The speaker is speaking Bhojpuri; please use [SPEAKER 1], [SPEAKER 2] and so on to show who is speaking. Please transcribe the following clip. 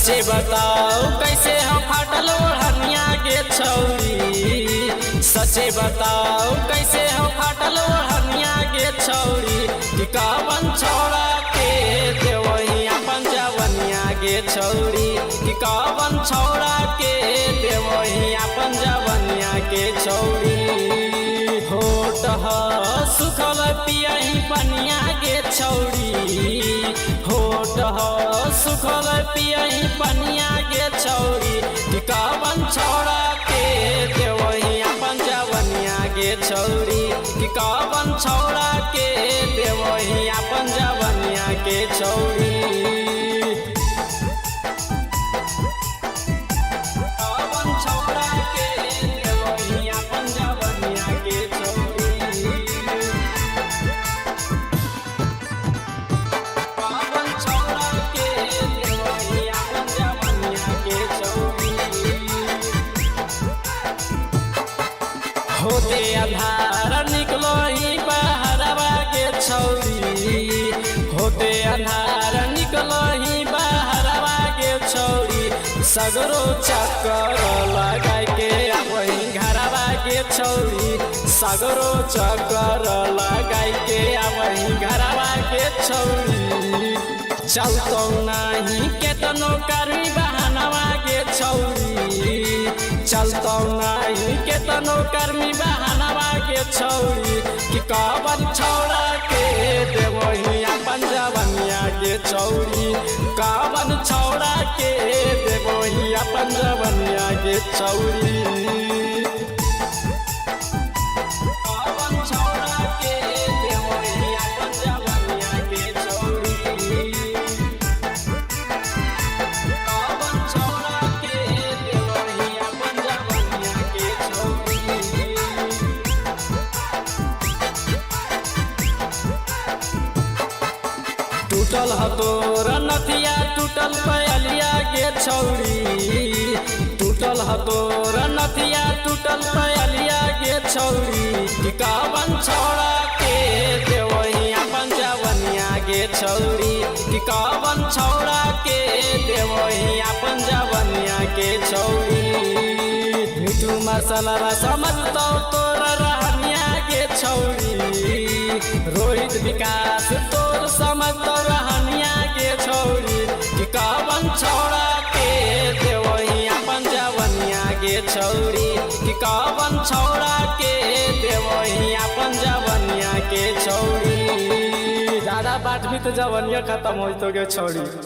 [SPEAKER 1] सच्चे बताओ कैसे हम फाटल ओढ़निया गे छौरी। सच्चे बताओ कैसे हम फाटल ओढ़निया गे छौरी। कि कवन छौड़ा के देवही अपन जवनिया गे छौरी। कि कवन छौड़ा के देवही अपन जवनिया गे छौरी। होठ सुखल पियही पनिया गे छौरी। होठ सुखल पियही पनिया गे छौरी। कि कवन छौड़ा के देवही अपन जवनिया गे छौरी। कि कवन छौड़ा के देवही अपन जवनिया गे छौरी। होते अंधार निकलो ही बहरवा के छौरी। होते अंधार निकलो ही बहरवा के छौरी। सगरो चक्कर लगाई के वही घरवा के छौरी। सगरो चक्कर लगाई के वही घरवा के छौरी। चलतो नहीं केतनो करवी बहनवा के छौरी। चलतो नहीं केतनो कर्मी बहनवा के छौरी। कि कवन छौड़ा के देवही अपन जवनिया के छौरी। कवन छौड़ा के देवही अपन जवनिया के छौरी। टूटल हतोर नथिया टूटल पयलिया गे छौरी। टूटल हतोर नथिया टूटल पयलिया गे छौरी। कि कवन छौड़ा के देवही अपन जवनिया गे छौरी। कि कवन छौड़ा के देवही अपन जवनिया के छौरी। मिठू मसाला समझतो तोर रहनिया गे छौरी। रोहित विकास तोर समझतो रहनिया गे छौरी। कि कवन छौड़ा के देवही अपन जवनिया गे छौरी। कि कवन छौड़ा के देवही अपन जवनिया के छौरी। ज्यादा बात भी तो जवनिया खत्म हो तो गे छौरी।